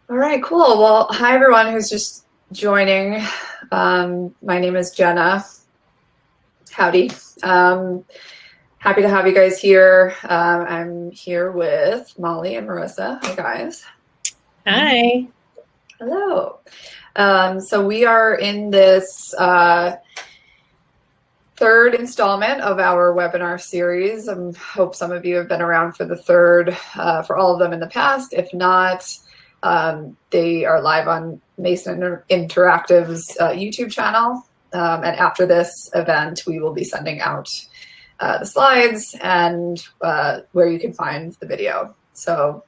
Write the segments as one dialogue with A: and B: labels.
A: All right, cool. Well, hi everyone who's just joining. My name is Jenna. Howdy. Happy to have you guys here. I'm here with Molly and Marissa. Hi, guys.
B: Hi.
A: Hello. So we are in this third installment of our webinar series. I hope some of you have been around for the third, for all of them in the past. If not, they are live on Mason Interactive's YouTube channel. And after this event, we will be sending out the slides and where you can find the video. So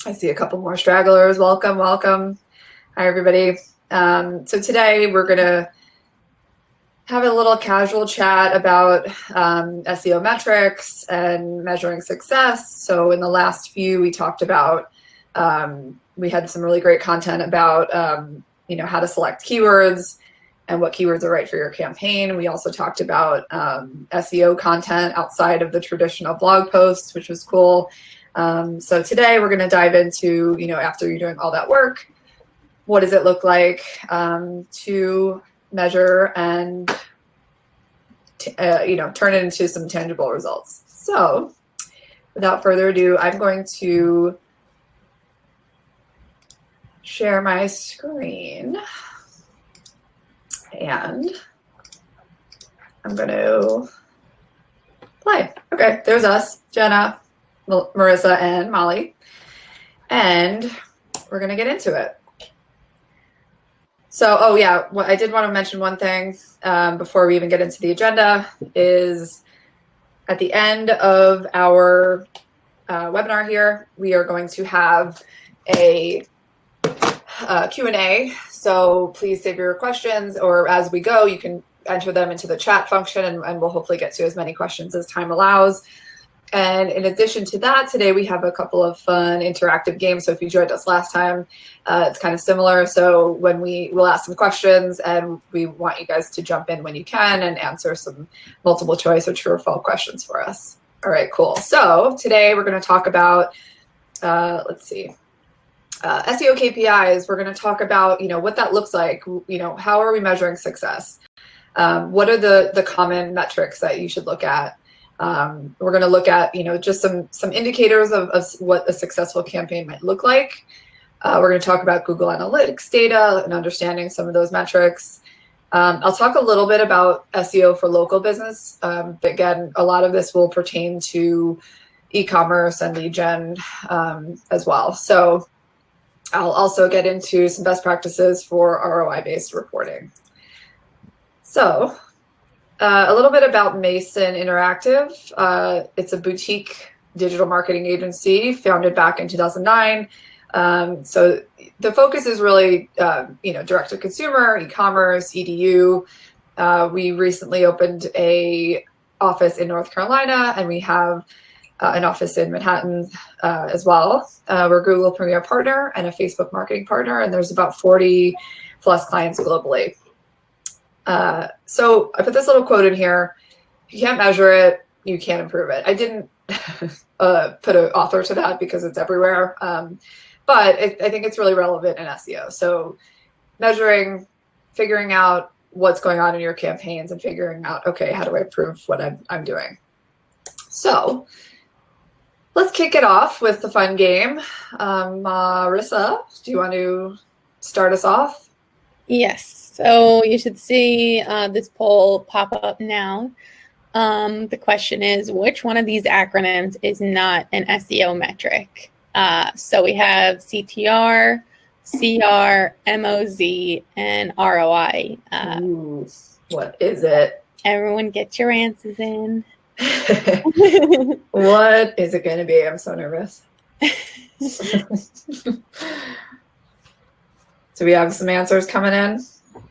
A: I see a couple more stragglers. Welcome, welcome. Hi, everybody. So today we're going to have a little casual chat about SEO metrics and measuring success. So in the last few, we talked about, we had some really great content about, how to select keywords and what keywords are right for your campaign. We also talked about SEO content outside of the traditional blog posts, which was cool. So today we're going to dive into, after you're doing all that work, what does it look like to measure and turn it into some tangible results. So without further ado, I'm going to share my screen and I'm going to play. Okay, there's us, Jenna, Marissa, and Molly, and we're going to get into it. So, I did want to mention one thing before we even get into the agenda is at the end of our webinar here, we are going to have a Q&A. So please save your questions, or as we go, you can enter them into the chat function and we'll hopefully get to as many questions as time allows. And in addition to that, today we have a couple of fun interactive games. So if you joined us last time, it's kind of similar. So when we'll ask some questions and we want you guys to jump in when you can and answer some multiple choice or true or false questions for us. All right, cool. So today we're going to talk about, SEO KPIs. We're going to talk about, what that looks like. How are we measuring success? What are the common metrics that you should look at? We're going to look at, just some indicators of what a successful campaign might look like. We're going to talk about Google Analytics data and understanding some of those metrics. I'll talk a little bit about SEO for local business. Again, a lot of this will pertain to e-commerce and lead gen as well. So I'll also get into some best practices for ROI-based reporting. So a little bit about Mason Interactive. It's a boutique digital marketing agency founded back in 2009. So the focus is really, direct to consumer, e-commerce, EDU. We recently opened a office in North Carolina, and we have an office in Manhattan as well. We're a Google Premier Partner and a Facebook Marketing Partner, and there's about 40 plus clients globally. So I put this little quote in here: if you can't measure it, you can't improve it. I didn't put an author to that because it's everywhere, but I think it's really relevant in SEO. So measuring, figuring out what's going on in your campaigns and figuring out, okay, how do I improve what I'm doing? So let's kick it off with the fun game. Marissa, do you want to start us off?
B: Yes. So you should see this poll pop up now. The question is, which one of these acronyms is not an SEO metric? So we have CTR, CR, MOZ, and ROI.
A: Ooh, what is it?
B: Everyone get your answers in.
A: What is it going to be? I'm so nervous. Do we have some answers coming in?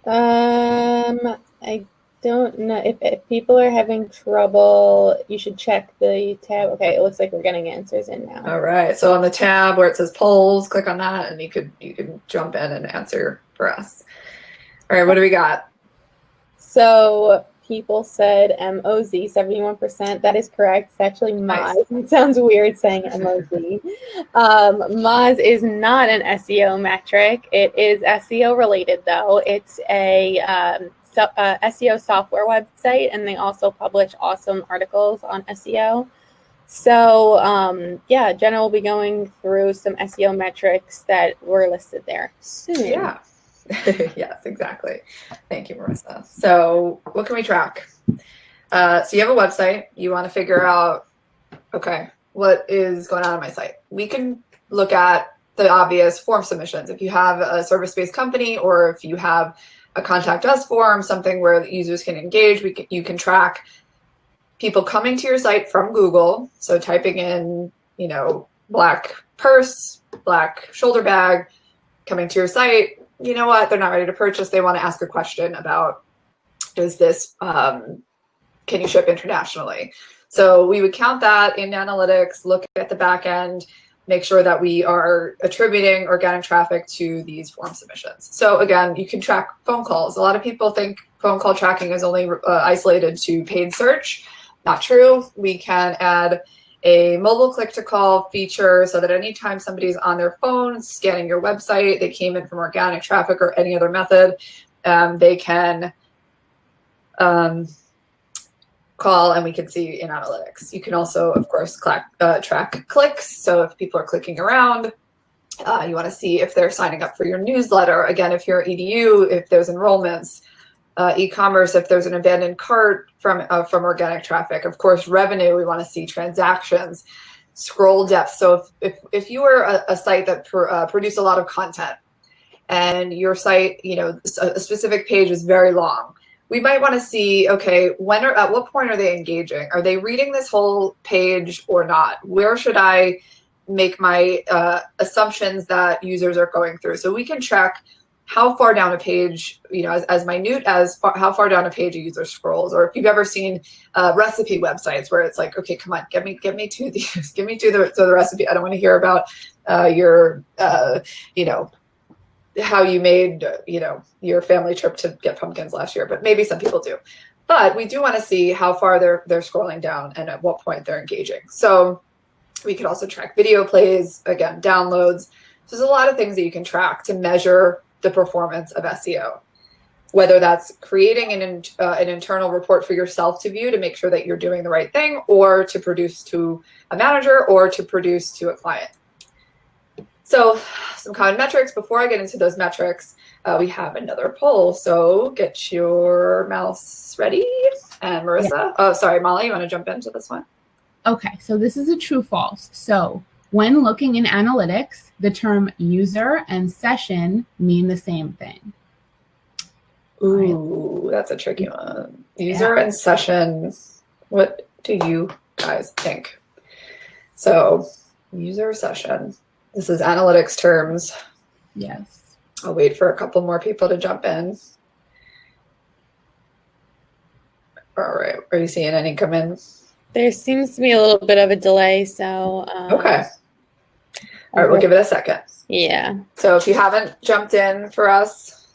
B: I don't know. If people are having trouble, you should check the tab. Okay, it looks like we're getting answers in now.
A: All right. So on the tab where it says polls, click on that and you can jump in and answer for us. All right, what do we got?
B: So people said MOZ, 71%. That is correct. It's actually Moz.
A: Nice.
B: It sounds weird saying MOZ. Moz is not an SEO metric. It is SEO related, though. It's a SEO software website, and they also publish awesome articles on SEO. So, yeah, Jenna will be going through some SEO metrics that were listed there soon.
A: Yeah. Yes, exactly. Thank you, Marissa. So what can we track? So you have a website. You want to figure out, okay, what is going on my site? We can look at the obvious form submissions. If you have a service-based company, or if you have a contact us form, something where users can engage, you can track people coming to your site from Google. So typing in, black purse, black shoulder bag, coming to your site. You know what? They're not ready to purchase. They want to ask a question about, is this, can you ship internationally? So we would count that in analytics, look at the back end, make sure that we are attributing organic traffic to these form submissions. So again, you can track phone calls. A lot of people think phone call tracking is only isolated to paid search. Not true. We can add a mobile click-to-call feature so that anytime somebody's on their phone scanning your website, they came in from organic traffic or any other method, they can call and we can see in analytics. You can also, of course, track clicks. So if people are clicking around, you want to see if they're signing up for your newsletter. Again, if you're EDU, if there's enrollments, e-commerce, if there's an abandoned cart from organic traffic. Of course, revenue, we want to see transactions, scroll depth. So if you are a site that produce a lot of content and your site, a specific page is very long, we might want to see, okay, at what point are they engaging? Are they reading this whole page or not? Where should I make my assumptions that users are going through? So we can track how far down a page, as minute as how far down a page a user scrolls. Or if you've ever seen recipe websites where it's like, okay, come on, get me to these, get me to the recipe. I don't want to hear about your, how you made, your family trip to get pumpkins last year, but maybe some people do. But we do want to see how far they're scrolling down and at what point they're engaging. So we could also track video plays, again, downloads. So there's a lot of things that you can track to measure the performance of SEO, whether that's creating an internal report for yourself to view to make sure that you're doing the right thing, or to produce to a manager, or to produce to a client. So some common metrics. Before I get into those metrics, we have another poll. So get your mouse ready. And Marissa,
C: Yeah.
A: Oh, sorry, Molly, you want to jump into this one?
C: Okay, so this is a true false. So when looking in analytics, the term user and session mean the same thing.
A: Ooh, that's a tricky one. User and session. What do you guys think? So user session. This is analytics terms.
C: Yes.
A: I'll wait for a couple more people to jump in. All right. Are you seeing any come in?
B: There seems to be a little bit of a delay, so
A: Okay. All right, we'll give it a second.
B: Yeah.
A: So if you haven't jumped in for us,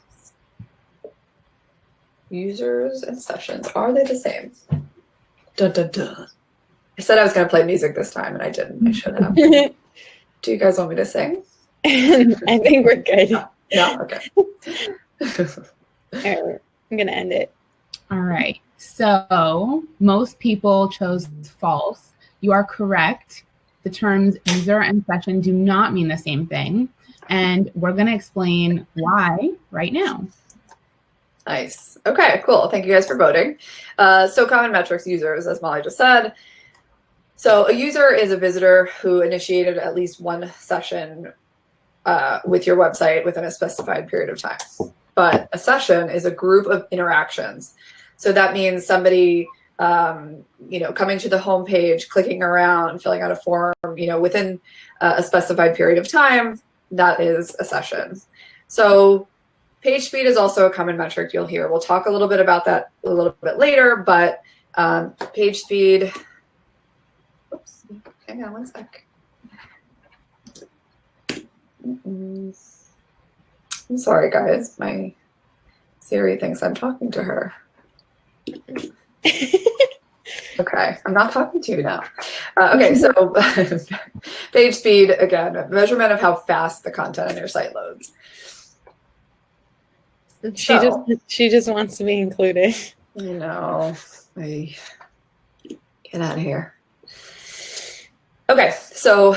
A: users and sessions, are they the same? Dun, dun, dun. I said I was going to play music this time, and I didn't. I should have. Do you guys want me to sing?
B: I think we're good.
A: No? Okay.
B: All right, I'm going to end it.
C: All right. So most people chose false. You are correct. The terms user and session do not mean the same thing. And we're going to explain why right now.
A: Nice. Okay, cool. Thank you guys for voting. So common metrics users, as Molly just said. So a user is a visitor who initiated at least one session with your website within a specified period of time. But a session is a group of interactions. So that means somebody, coming to the homepage, clicking around, filling out a form, within a specified period of time, that is a session. So page speed is also a common metric you'll hear. We'll talk a little bit about that a little bit later, but page speed, oops, hang on one sec. I'm sorry, guys. My Siri thinks I'm talking to her. Okay, I'm not talking to you now. Okay, so page speed, again, measurement of how fast the content on your site loads.
B: She just wants to be included.
A: No, get out of here. Okay, so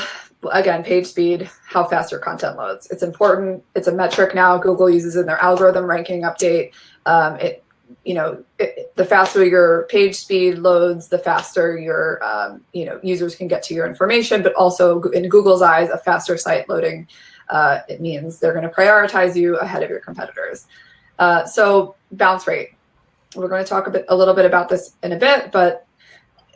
A: again, page speed, how fast your content loads. It's important. It's a metric now Google uses in their algorithm ranking update. The faster your page speed loads, the faster your users can get to your information. But also in Google's eyes, a faster site loading, it means they're going to prioritize you ahead of your competitors. So bounce rate. We're going to talk a little bit about this in a bit, but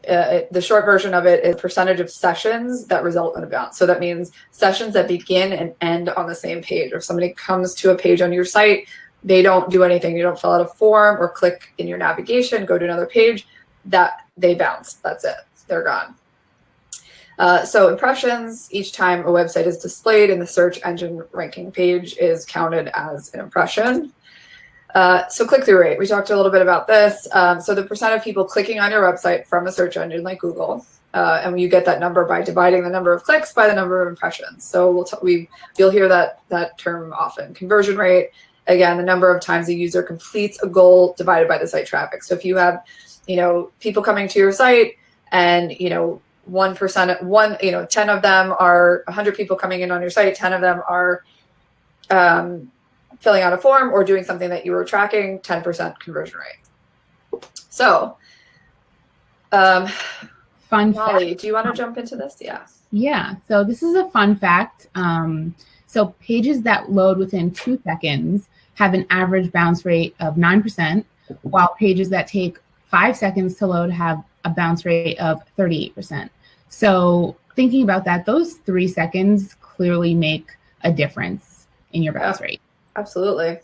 A: the short version of it is percentage of sessions that result in a bounce. So that means sessions that begin and end on the same page. If somebody comes to a page on your site, they don't do anything, you don't fill out a form or click in your navigation, go to another page, that they bounce. That's it. They're gone. So impressions, each time a website is displayed in the search engine ranking page is counted as an impression. So click-through rate, we talked a little bit about this. So the percent of people clicking on your website from a search engine like Google, and you get that number by dividing the number of clicks by the number of impressions. So you'll hear that term often. Conversion rate, again, the number of times a user completes a goal divided by the site traffic. So if you have, people coming to your site and, 1%, 10 of them are 100 people coming in on your site, 10 of them are filling out a form or doing something that you were tracking, 10% conversion rate. So,
C: fun
A: Molly,
C: fact.
A: do you want to jump into this? Yeah.
C: Yeah. So this is a fun fact. So pages that load within 2 seconds have an average bounce rate of 9%, while pages that take 5 seconds to load have a bounce rate of 38%. So thinking about that, those 3 seconds clearly make a difference in your bounce rate.
A: Absolutely.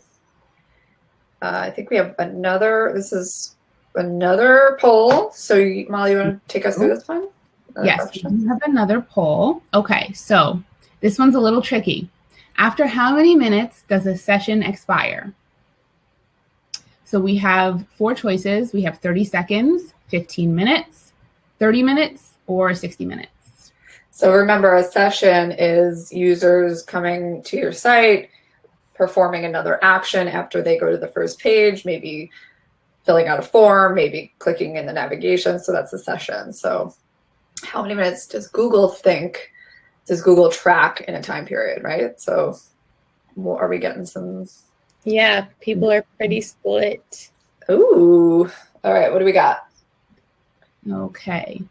A: I think we have this is another poll. So Molly, you want to take us through this one?
C: Yes, we have another poll. Okay, so this one's a little tricky. After how many minutes does a session expire? So we have 4 choices. We have 30 seconds, 15 minutes, 30 minutes, or 60 minutes.
A: So remember, a session is users coming to your site, performing another action after they go to the first page, maybe filling out a form, maybe clicking in the navigation. So that's a session. So how many minutes does Google track in a time period, right? So are we getting some?
B: Yeah, people are pretty split.
A: Ooh, all right, what do we got?
C: Okay.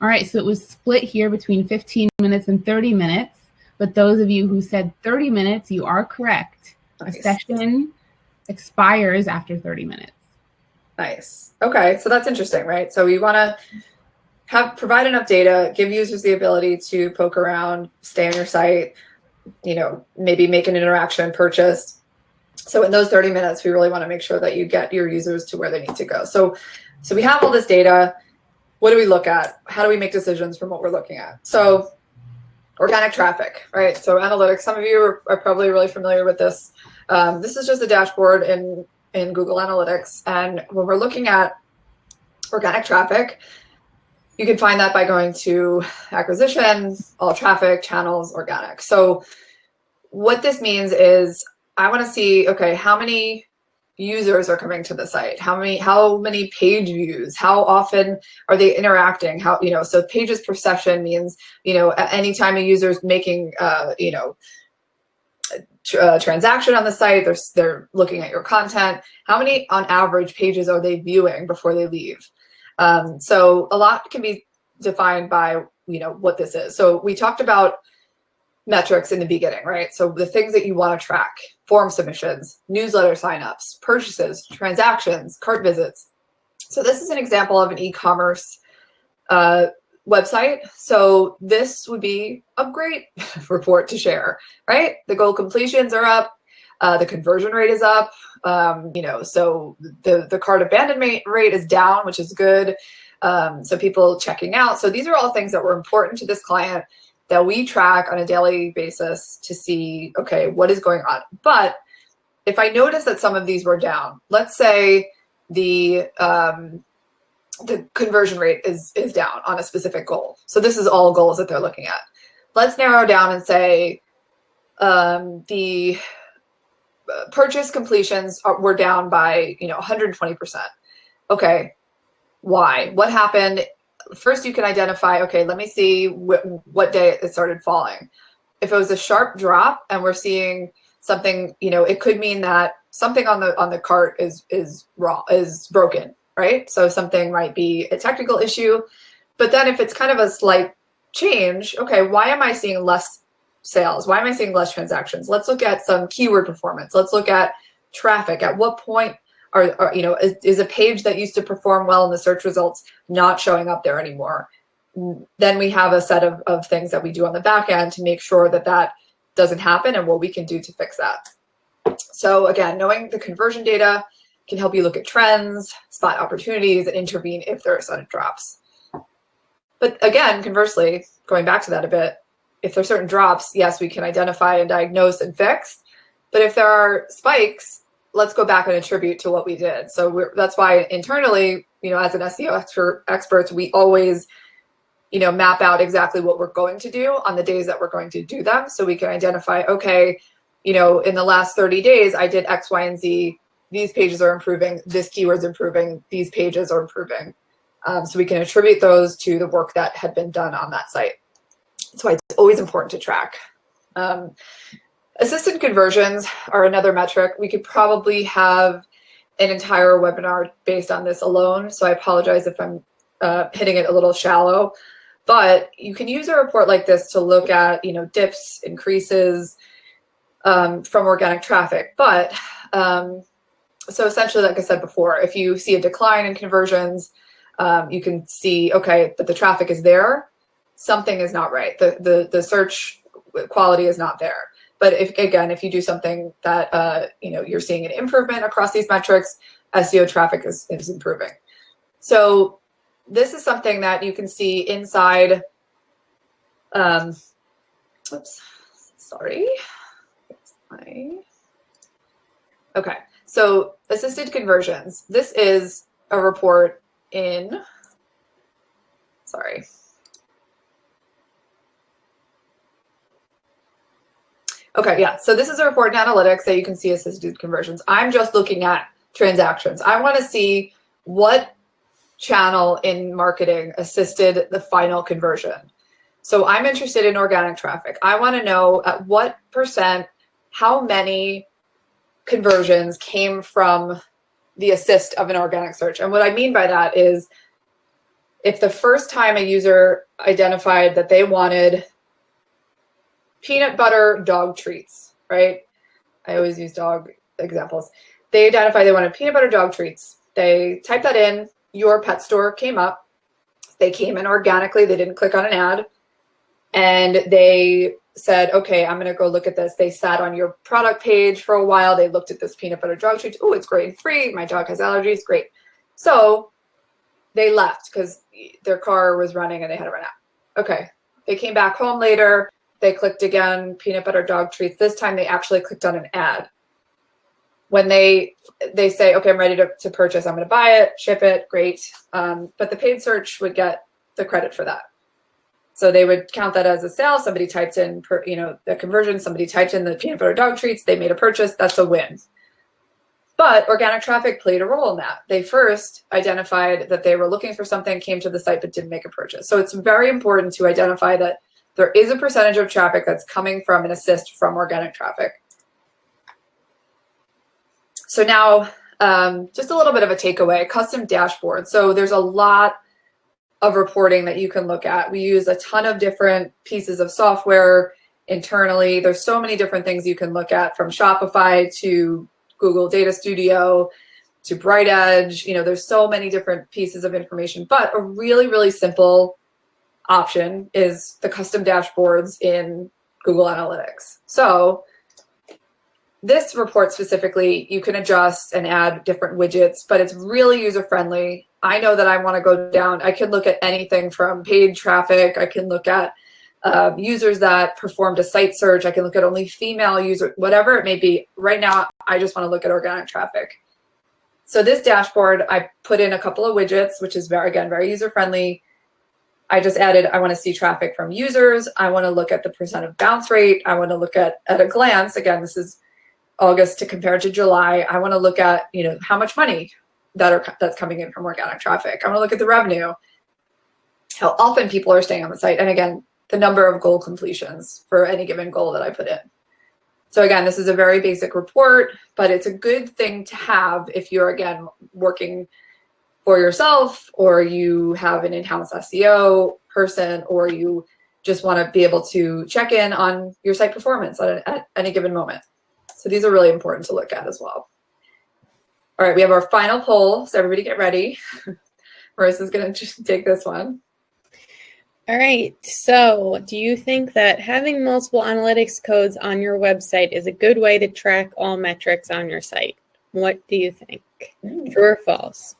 C: All right, so it was split here between 15 minutes and 30 minutes. But those of you who said 30 minutes, you are correct. Nice. A session expires after 30 minutes.
A: Nice. Okay, so that's interesting, right? So we want to provide enough data, give users the ability to poke around, stay on your site, maybe make an interaction, purchase. So in those 30 minutes, we really want to make sure that you get your users to where they need to go. So we have all this data. What do we look at? How do we make decisions from what we're looking at? So organic traffic, right? So analytics, some of you are probably really familiar with this. This is just a dashboard in Google Analytics. And when we're looking at organic traffic, you can find that by going to acquisition, all traffic, channels, organic. So what this means is I want to see, okay, how many users are coming to the site? How many page views? How often are they interacting? So pages per session means, anytime a user is making, a transaction on the site, they're looking at your content. How many on average pages are they viewing before they leave? So a lot can be defined by, what this is. So we talked about metrics in the beginning, right? So the things that you want to track: form submissions, newsletter signups, purchases, transactions, cart visits. So this is an example of an e-commerce website. So this would be a great report to share, right? The goal completions are up, the conversion rate is up, so the cart abandonment rate is down, which is good. So people checking out. So these are all things that were important to this client that we track on a daily basis to see, okay, what is going on. But if I notice that some of these were down, let's say the the conversion rate is down on a specific goal. So this is all goals that they're looking at. Let's narrow down and say the purchase completions were down by 120%. Okay, why? What happened? First, you can identify, okay, let me see what day it started falling. If it was a sharp drop and we're seeing something, it could mean that something on the cart is broken, right? So something might be a technical issue. But then if it's kind of a slight change, okay, why am I seeing less sales? Why am I seeing less transactions? Let's look at some keyword performance. Let's look at traffic. At what point is a page that used to perform well in the search results not showing up there anymore? Then we have a set of things that we do on the back end to make sure that doesn't happen and what we can do to fix that. So again, knowing the conversion data can help you look at trends, spot opportunities, and intervene if there are sudden drops. But again, conversely, going back to that a bit, if there's certain drops, yes, we can identify and diagnose and fix. But if there are spikes, let's go back and attribute to what we did. So that's why internally, as an SEO experts, we always, map out exactly what we're going to do on the days that we're going to do them. So we can identify, okay, in the last 30 days, I did X, Y, and Z. These pages are improving. This keyword's improving. These pages are improving. So we can attribute those to the work that had been done on that site. That's why it's always important to track. Assisted conversions are another metric. We could probably have an entire webinar based on this alone. So I apologize if I'm hitting it a little shallow. But you can use a report like this to look at, dips, increases from organic traffic. But so essentially, like I said before, if you see a decline in conversions, you can see, okay, that the traffic is there. Something is not right. The search quality is not there. But if you do something that you're seeing an improvement across these metrics, SEO traffic is improving. So this is something that you can see inside. Oops, sorry. Okay, so assisted conversions. This is a report in. Sorry. Okay, yeah, so this is a report in analytics that you can see assisted conversions. I'm just looking at transactions. I want to see what channel in marketing assisted the final conversion. So I'm interested in organic traffic. I want to know at what percent, how many conversions came from the assist of an organic search. And what I mean by that is if the first time a user identified that they wanted peanut butter dog treats, right? I always use dog examples. They identified they wanted peanut butter dog treats. They typed that in, your pet store came up. They came in organically. They didn't click on an ad. And they said, okay, I'm going to go look at this. They sat on your product page for a while. They looked at this peanut butter dog treats. Oh, it's grain-free. My dog has allergies. Great. So they left because their car was running and they had to run out. Okay. They came back home later. They clicked again, peanut butter dog treats. This time they actually clicked on an ad. When they say, okay, I'm ready to purchase, I'm going to buy it, ship it, great. But the paid search would get the credit for that. So they would count that as a sale. Somebody typed in, the conversion. Somebody typed in the peanut butter dog treats. They made a purchase. That's a win. But organic traffic played a role in that. They first identified that they were looking for something, came to the site, but didn't make a purchase. So it's very important to identify that there is a percentage of traffic that's coming from an assist from organic traffic. So now, just a little bit of a takeaway, custom dashboard. So there's a lot of reporting that you can look at. We use a ton of different pieces of software internally. There's so many different things you can look at, from Shopify to Google Data Studio to Bright Edge. There's so many different pieces of information, but a really, really simple option is the custom dashboards in Google Analytics. So this report specifically, you can adjust and add different widgets, but it's really user-friendly. I know that I want to go down. I can look at anything from paid traffic. I can look at users that performed a site search. I can look at only female users, whatever it may be. Right now, I just want to look at organic traffic. So this dashboard, I put in a couple of widgets, which is very user-friendly. I just added, I want to see traffic from users. I want to look at the percent of bounce rate. I want to look at a glance. Again, this is August to compare to July. I want to look at, how much money that's coming in from organic traffic. I want to look at the revenue, how often people are staying on the site, and again, the number of goal completions for any given goal that I put in. So again, this is a very basic report, but it's a good thing to have if you're, again, working for yourself, or you have an in-house SEO person, or you just want to be able to check in on your site performance at any given moment. So these are really important to look at as well. All right, we have our final poll, so everybody get ready. Marissa's going to just take this one.
B: All right, so do you think that having multiple analytics codes on your website is a good way to track all metrics on your site? What do you think? True or false?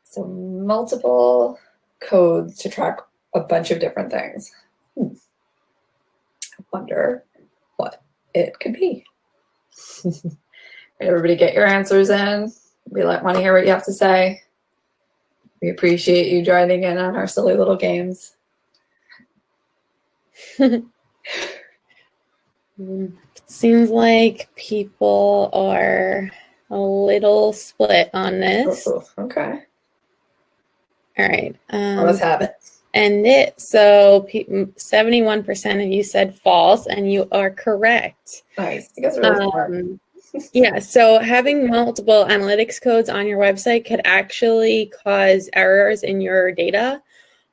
A: So multiple codes to track a bunch of different things. I wonder what it could be. Everybody get your answers in. We want to hear what you have to say. We appreciate you joining in on our silly little games.
B: Seems like people are a little split on this.
A: Okay.
B: All right.
A: Let's have it.
B: So 71% of you said false, and you are correct.
A: Nice. You guys are really smart.
B: Yeah, so having multiple analytics codes on your website could actually cause errors in your data.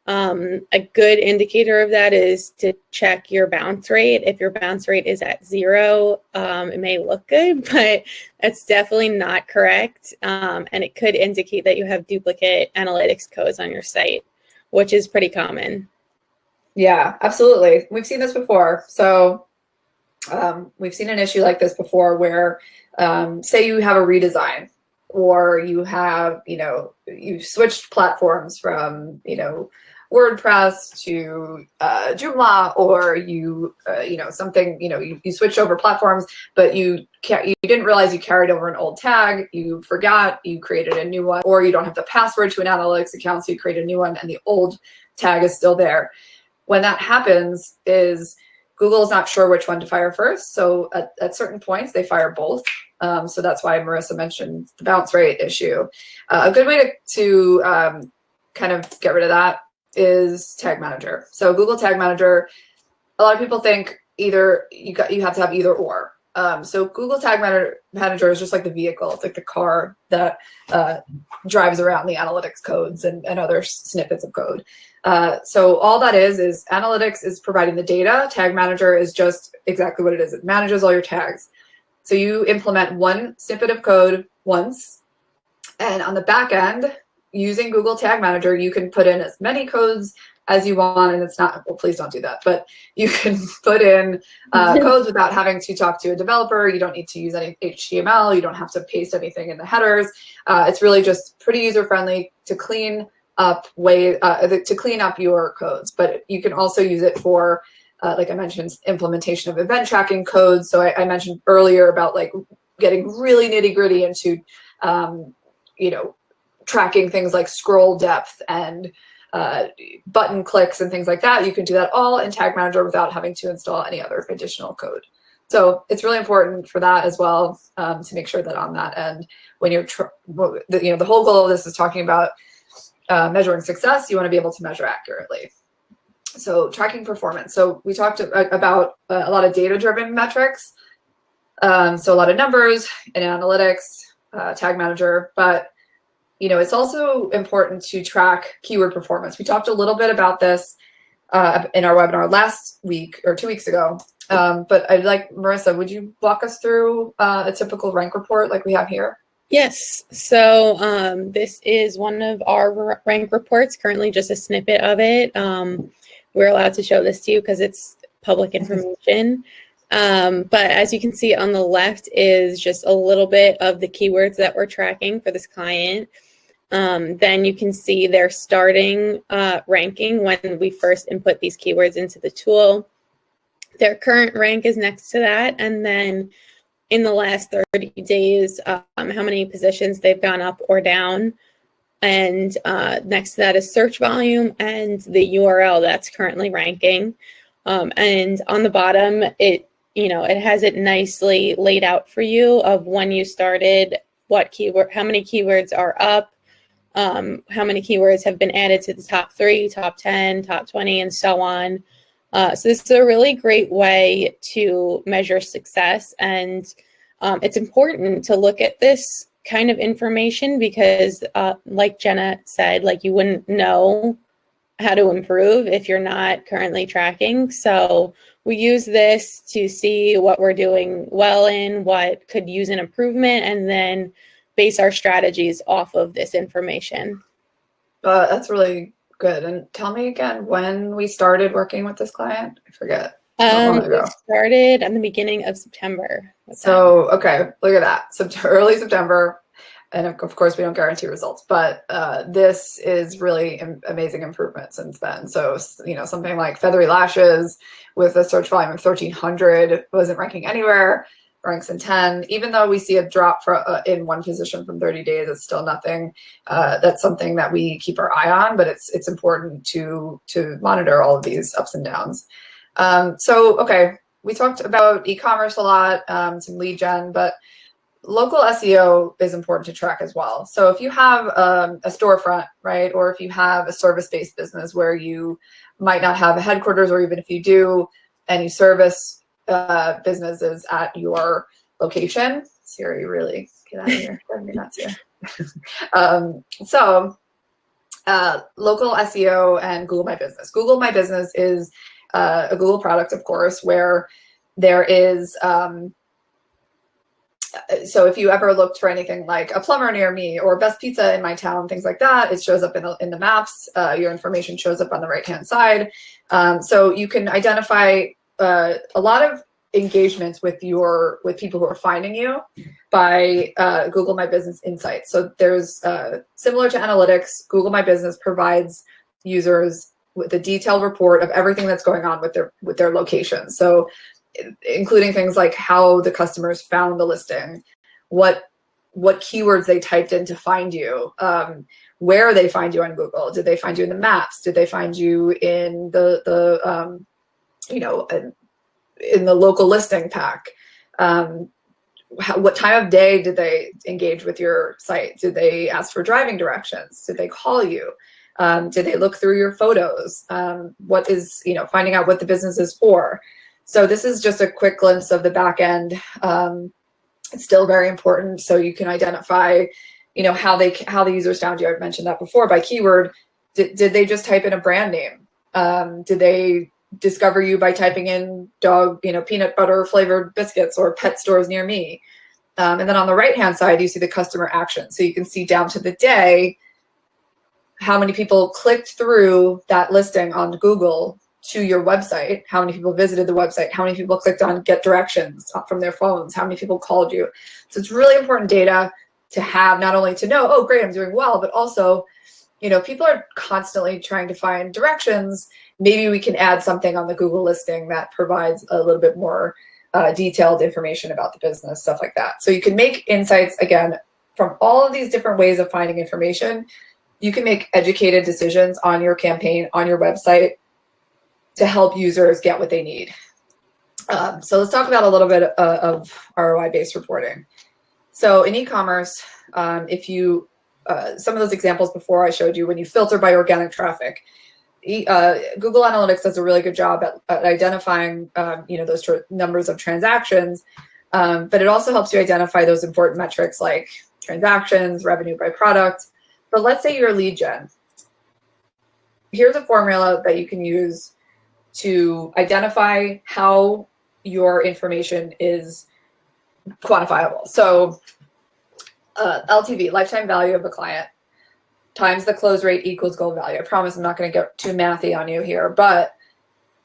B: A good indicator of that is to check your bounce rate. If your bounce rate is at 0, it may look good, but that's definitely not correct. And it could indicate that you have duplicate analytics codes on your site, which is pretty common.
A: Yeah, absolutely. We've seen this before. So we've seen an issue like this before where say you have a redesign, or you have, you've switched platforms from, WordPress to Joomla, or you switched over platforms, but you didn't realize you carried over an old tag, you forgot, you created a new one, or you don't have the password to an analytics account, so you create a new one and the old tag is still there. When that happens is Google is not sure which one to fire first. So at certain points, they fire both. So that's why Marissa mentioned the bounce rate issue. A good way to kind of get rid of that is Tag Manager. So Google Tag Manager, a lot of people think either you have to have either or. So Google Tag Manager is just like the vehicle. It's like the car that drives around the analytics codes and other snippets of code. So all that is analytics is providing the data. Tag Manager is just exactly what it is. It manages all your tags. So you implement one snippet of code once, and on the back end, using Google Tag Manager, you can put in as many codes as you want, and it's not, well, please don't do that, but you can put in codes without having to talk to a developer. You don't need to use any HTML. You don't have to paste anything in the headers. It's really just pretty user-friendly to clean up your codes, but you can also use it for, like I mentioned, implementation of event tracking codes. So I mentioned earlier about like getting really nitty-gritty into, tracking things like scroll depth and button clicks and things like that. You can do that all in Tag Manager without having to install any other additional code. So it's really important for that as well, to make sure that on that end, when you're, the whole goal of this is talking about measuring success. You want to be able to measure accurately. So tracking performance. So we talked about a lot of data-driven metrics. So a lot of numbers and analytics, Tag Manager, but it's also important to track keyword performance. We talked a little bit about this in our webinar last week or 2 weeks ago. But I'd like, Marissa, would you walk us through a typical rank report like we have here?
B: Yes. So this is one of our rank reports, currently just a snippet of it. We're allowed to show this to you because it's public information. But as you can see on the left is just a little bit of the keywords that we're tracking for this client. Then you can see their starting ranking when we first input these keywords into the tool. Their current rank is next to that. And then in the last 30 days, how many positions they've gone up or down. And next to that is search volume and the URL that's currently ranking. And on the bottom, it has it nicely laid out for you of when you started, what keyword, how many keywords are up, how many keywords have been added to the top 3, top 10, top 20, and so on. So this is a really great way to measure success. And it's important to look at this kind of information because like Jenna said, like you wouldn't know how to improve if you're not currently tracking. So we use this to see what we're doing well in, what could use an improvement, and then base our strategies off of this information.
A: That's really good. And tell me again when we started working with this client. I forget.
B: We started at the beginning of September.
A: So, okay, look at that. Early September. And of course, we don't guarantee results, but this is really amazing improvement since then. So, something like Feathery Lashes with a search volume of 1,300 wasn't ranking anywhere, ranks in 10. Even though we see a drop in one position from 30 days, it's still nothing. That's something that we keep our eye on, but it's important to monitor all of these ups and downs. Okay, we talked about e-commerce a lot, some lead gen, but local SEO is important to track as well. So if you have a storefront, right, or if you have a service-based business where you might not have a headquarters, or even if you do, and you service businesses at your location, Siri, really get out of here, driving me nuts here. Local SEO and Google My Business. Google My Business is a Google product, of course, where there is, so if you ever looked for anything like a plumber near me or best pizza in my town, things like that, it shows up in the maps. Your information shows up on the right-hand side. So you can identify a lot of engagements with people who are finding you by Google My Business Insights. So there's similar to analytics, Google My Business provides users with a detailed report of everything that's going on with their location. So including things like how the customers found the listing, what keywords they typed in to find you, where they find you on Google. Did they find you in the maps? Did they find you in in the local listing pack? What time of day did they engage with your site? Did they ask for driving directions? Did they call you? Did they look through your photos? What is, finding out what the business is for. So this is just a quick glimpse of the back end. It's still very important. So you can identify, how the users found you. I've mentioned that before by keyword. Did they just type in a brand name? Did they discover you by typing in dog, peanut butter flavored biscuits or pet stores near me? And then on the right-hand side, you see the customer action. So you can see down to the day, how many people clicked through that listing on Google to your website, how many people visited the website, how many people clicked on get directions from their phones, how many people called you. So it's really important data to have, not only to know, oh, great, I'm doing well, but also, people are constantly trying to find directions. Maybe we can add something on the Google listing that provides a little bit more detailed information about the business, stuff like that. So you can make insights, again, from all of these different ways of finding information. You can make educated decisions on your campaign, on your website, to help users get what they need. So let's talk about a little bit of ROI-based reporting. So in e-commerce, if you, some of those examples before I showed you, when you filter by organic traffic, Google Analytics does a really good job at identifying, those numbers of transactions, but it also helps you identify those important metrics like transactions, revenue by product. But let's say you're a lead gen. Here's a formula that you can use to identify how your information is quantifiable. So LTV, lifetime value of a client, times the close rate equals goal value. I promise I'm not going to get too mathy on you here, but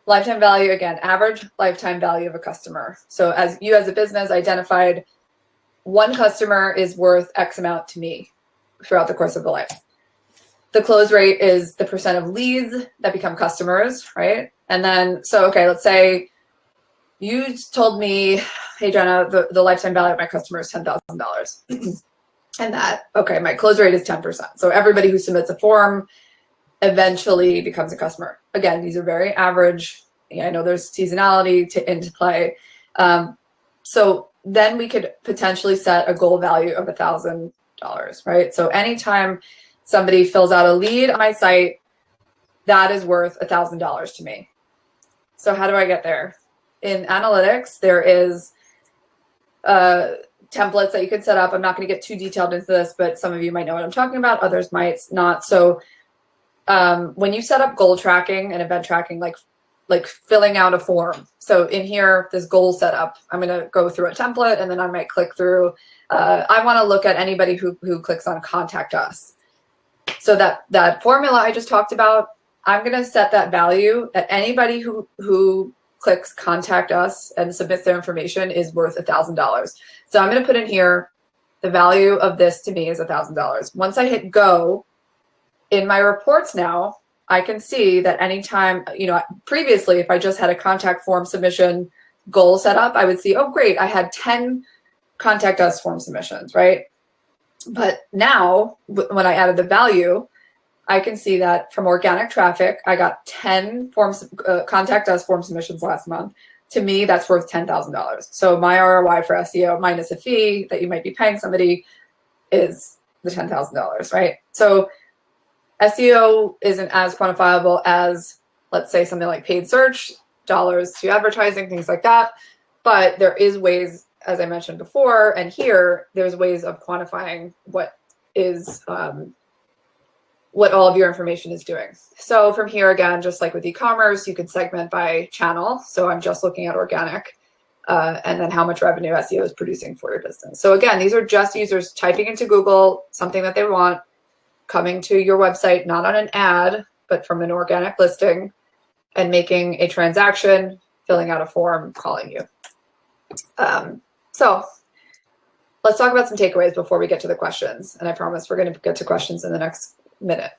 A: lifetime value, again, average lifetime value of a customer. So as you as a business identified, one customer is worth X amount to me throughout the course of the life. The close rate is the percent of leads that become customers, right? And then, so, okay, let's say you told me, hey, Jenna, the lifetime value of my customer is $10,000. And that, okay, my close rate is 10%. So everybody who submits a form eventually becomes a customer. Again, these are very average. I know there's seasonality into play. So then we could potentially set a goal value of $1,000, right? So anytime somebody fills out a lead on my site, that is worth $1,000 to me. So how do I get there? In analytics, there is templates that you can set up. I'm not going to get too detailed into this, but some of you might know what I'm talking about. Others might not. So when you set up goal tracking and event tracking, like filling out a form. So in here, this goal setup, I'm going to go through a template, and then I might click through. I want to look at anybody who clicks on contact us. So that formula I just talked about, I'm going to set that value at anybody who clicks contact us and submits their information is worth $1,000. So I'm going to put in here, the value of this to me is $1,000. Once I hit go, in my reports now, I can see that anytime, previously, if I just had a contact form submission goal set up, I would see, oh, great, I had 10 contact us form submissions, right? But now, when I added the value, I can see that from organic traffic, I got 10 contact us form submissions last month. To me, that's worth $10,000. So my ROI for SEO minus a fee that you might be paying somebody is the $10,000, right? So SEO isn't as quantifiable as, let's say, something like paid search, dollars to advertising, things like that. But there is ways, as I mentioned before, and here, there's ways of quantifying what is what all of your information is doing. So from here, again, just like with e-commerce, you can segment by channel. So I'm just looking at organic, and then how much revenue SEO is producing for your business. So again, these are just users typing into Google something that they want, coming to your website, not on an ad, but from an organic listing, and making a transaction, filling out a form, calling you. So let's talk about some takeaways before we get to the questions. And I promise we're going to get to questions in the next minute.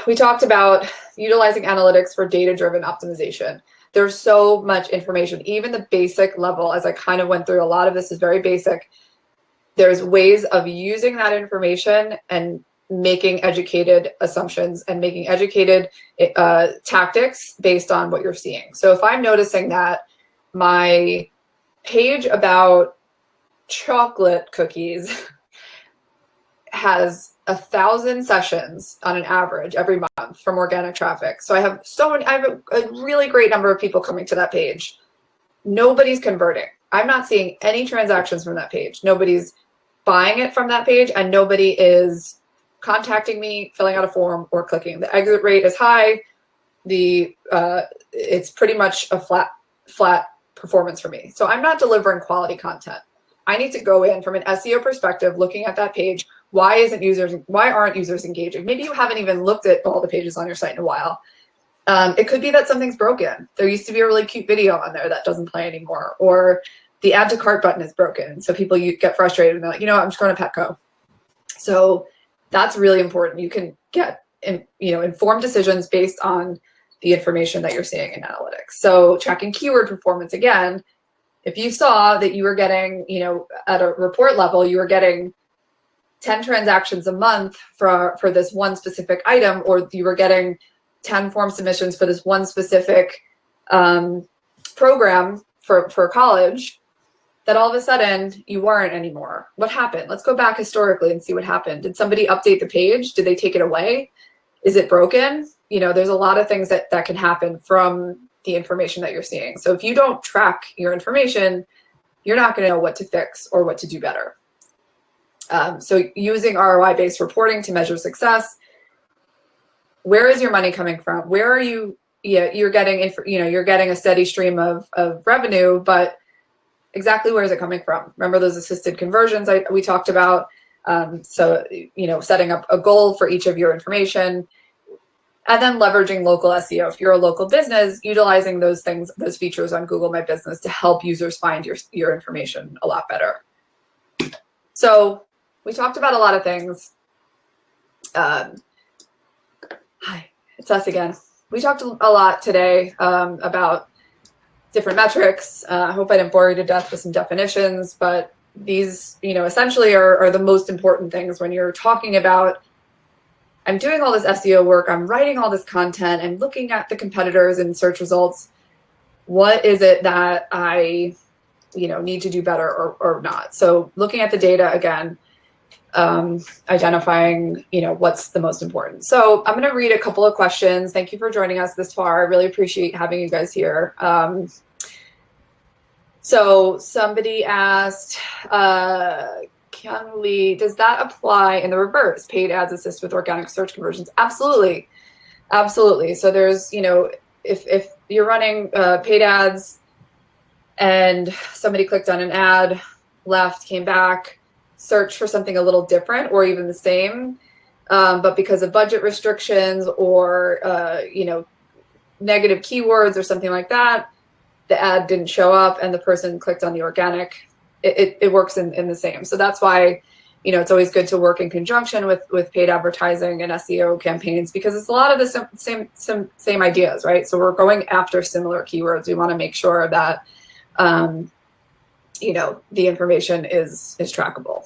A: We talked about utilizing analytics for data-driven optimization. There's so much information, even the basic level, as I kind of went through, a lot of this is very basic. There's ways of using that information and making educated assumptions and making educated tactics based on what you're seeing. So if I'm noticing that my page about chocolate cookies has 1,000 sessions on an average every month from organic traffic. So I have a really great number of people coming to that page. Nobody's converting. I'm not seeing any transactions from that page. Nobody's buying it from that page, and nobody is contacting me, filling out a form, or clicking. The exit rate is high. It's pretty much a flat performance for me. So I'm not delivering quality content. I need to go in from an SEO perspective, looking at that page. Why aren't users engaging? Maybe you haven't even looked at all the pages on your site in a while. It could be that something's broken. There used to be a really cute video on there that doesn't play anymore, or the add to cart button is broken. So people get frustrated and they're like, I'm just going to Petco. So that's really important. You can get informed decisions based on the information that you're seeing in analytics. So tracking keyword performance, again, if you saw that you were getting, at a report level, you were getting 10 transactions a month for this one specific item, or you were getting 10 form submissions for this one specific program for college, that all of a sudden you weren't anymore. What happened? Let's go back historically and see what happened. Did somebody update the page? Did they take it away? Is it broken? There's a lot of things that can happen from the information that you're seeing. So if you don't track your information, you're not going to know what to fix or what to do better. So using ROI-based reporting to measure success. Where is your money coming from? Where are you? You're getting you're getting a steady stream of revenue, but exactly where is it coming from? Remember those assisted conversions we talked about? So setting up a goal for each of your information, and then leveraging local SEO. If you're a local business, utilizing those features on Google My Business to help users find your information a lot better. So we talked about a lot of things. Hi, it's us again. We talked a lot today about different metrics. I hope I didn't bore you to death with some definitions, but these, essentially are the most important things when you're talking about, I'm doing all this SEO work, I'm writing all this content, I'm looking at the competitors and search results. What is it that I, need to do better or not? So looking at the data again, identifying, what's the most important. So I'm going to read a couple of questions. Thank you for joining us this far. I really appreciate having you guys here. So somebody asked, does that apply in the reverse? Paid ads assist with organic search conversions? Absolutely. Absolutely. So there's, if you're running paid ads and somebody clicked on an ad, left, came back, searched for something a little different or even the same, but because of budget restrictions or, negative keywords or something like that, the ad didn't show up and the person clicked on the organic, it works in the same. So that's why, it's always good to work in conjunction with paid advertising and SEO campaigns, because it's a lot of the same ideas, right? So we're going after similar keywords. We want to make sure that, the information is trackable.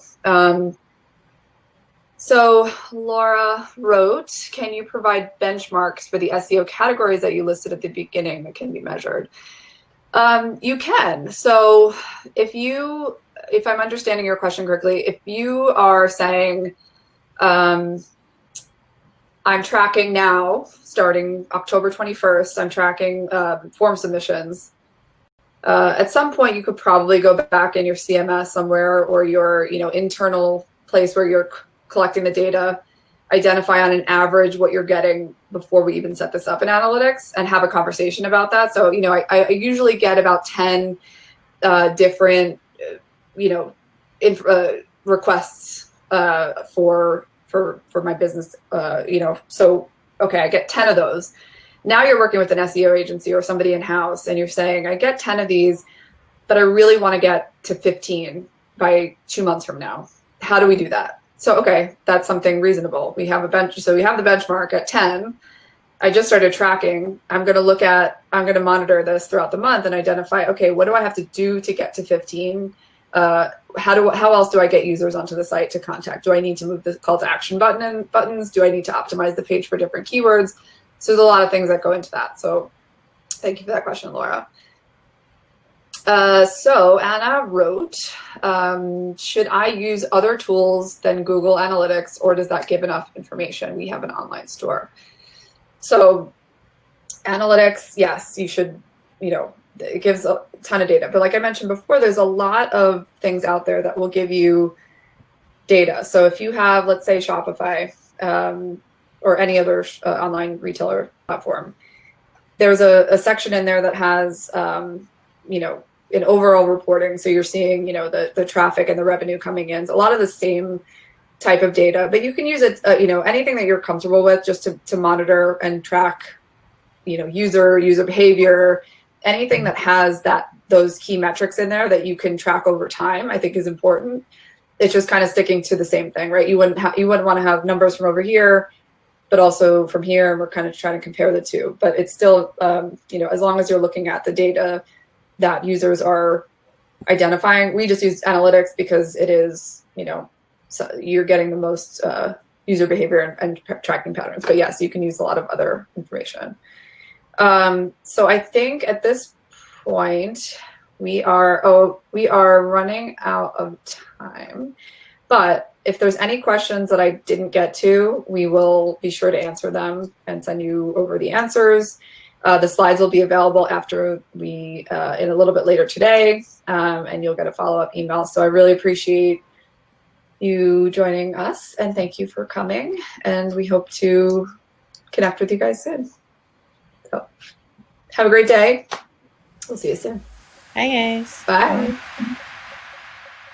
A: So Laura wrote, can you provide benchmarks for the SEO categories that you listed at the beginning that can be measured? You can. So if I'm understanding your question correctly, if you are saying, I'm tracking now, starting October 21st, I'm tracking form submissions. At some point, you could probably go back in your CMS somewhere or your internal place where you're collecting the data, identify on an average what you're getting before we even set this up in analytics and have a conversation about that. So, I usually get about 10 different, requests for my business, so, okay, I get 10 of those. Now you're working with an SEO agency or somebody in-house and you're saying, I get 10 of these, but I really want to get to 15 by 2 months from now. How do we do that? So, okay, that's something reasonable. We have so we have the benchmark at 10. I just started tracking. I'm going to monitor this throughout the month and identify, okay, what do I have to do to get to 15? How else do I get users onto the site to contact? Do I need to move the call to action buttons? Do I need to optimize the page for different keywords? So there's a lot of things that go into that. So thank you for that question, Laura. So Anna wrote, should I use other tools than Google Analytics, or does that give enough information? We have an online store. So analytics, yes, you should, it gives a ton of data. But like I mentioned before, there's a lot of things out there that will give you data. So if you have, let's say, Shopify, or any other online retailer platform, there's a section in there that has, an overall reporting. So you're seeing, the traffic and the revenue coming in. So a lot of the same type of data, but you can use it, anything that you're comfortable with just to monitor and track, user behavior, anything that has those key metrics in there that you can track over time, I think is important. It's just kind of sticking to the same thing, right? You wouldn't want to have numbers from over here, but also from here, and we're kind of trying to compare the two. But it's still, as long as you're looking at the data that users are identifying. We just use analytics because it is, so you're getting the most user behavior and tracking patterns. But yes, you can use a lot of other information. So I think at this point we are running out of time. But if there's any questions that I didn't get to, we will be sure to answer them and send you over the answers. The slides will be available after in a little bit later today, and you'll get a follow-up email. So I really appreciate you joining us, and thank you for coming. And we hope to connect with you guys soon. So have a great day. We'll see you soon.
B: Bye, guys.
A: Bye.